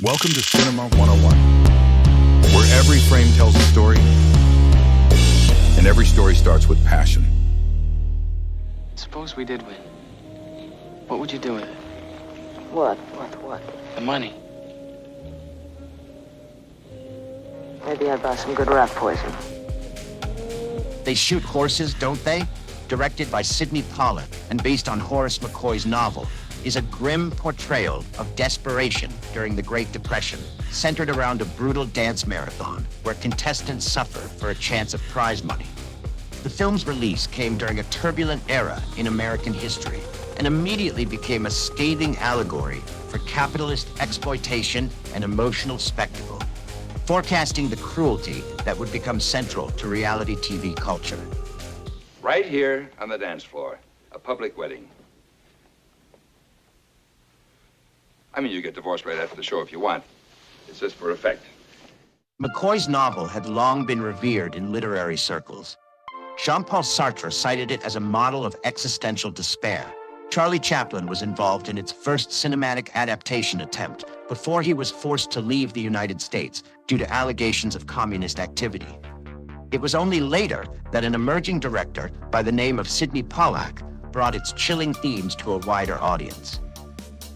Welcome to Cinema 101, where every frame tells a story, and every story starts with passion. Suppose we did win. What would you do with it? What? The money. Maybe I'd buy some good rat poison. They Shoot Horses, Don't They? Directed by Sidney Pollack and based on Horace McCoy's novel, is a grim portrayal of desperation during the Great Depression, centered around a brutal dance marathon where contestants suffer for a chance of prize money. The film's release came during a turbulent era in American history and immediately became a scathing allegory for capitalist exploitation and emotional spectacle, forecasting the cruelty that would become central to reality TV culture. Right here on the dance floor, a public wedding. I mean, you get divorced right after the show if you want. It's just for effect. McCoy's novel had long been revered in literary circles. Jean-Paul Sartre cited it as a model of existential despair. Charlie Chaplin was involved in its first cinematic adaptation attempt before he was forced to leave the United States due to allegations of communist activity. It was only later that an emerging director by the name of Sidney Pollack brought its chilling themes to a wider audience.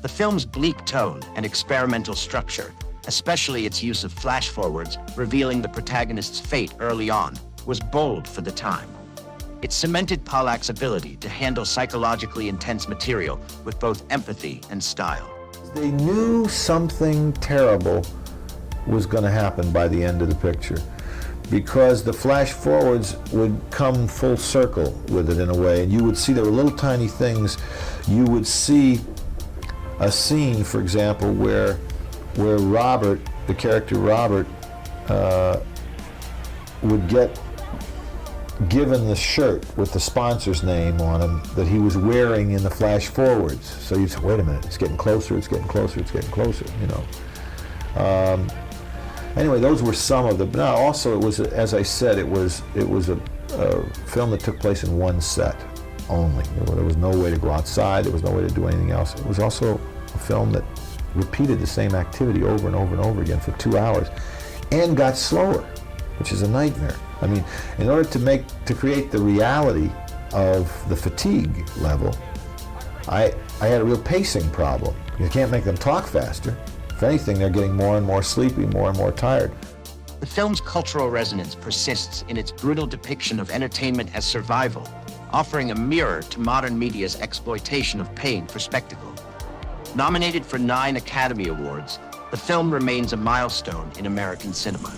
The film's bleak tone and experimental structure, especially its use of flash-forwards revealing the protagonist's fate early on, was bold for the time. It cemented Pollack's ability to handle psychologically intense material with both empathy and style. They knew something terrible was going to happen by the end of the picture, because the flash forwards would come full circle with it in a way, and you would see there were little tiny things. You would see a scene, for example, where Robert, the character Robert, would get given the shirt with the sponsor's name on him that he was wearing in the flash forwards. So you'd say, wait a minute, it's getting closer, it's getting closer, it's getting closer, you know. Anyway, those were some of the, but now also it was, as I said, it was a film that took place in one set only. There was no way to go outside, there was no way to do anything else. It was also a film that repeated the same activity over and over and over again for 2 hours and got slower, which is a nightmare. I mean, in order to create the reality of the fatigue level, I had a real pacing problem. You can't make them talk faster. If anything, they're getting more and more sleepy, more and more tired. The film's cultural resonance persists in its brutal depiction of entertainment as survival, offering a mirror to modern media's exploitation of pain for spectacle. Nominated for 9 Academy Awards, the film remains a milestone in American cinema.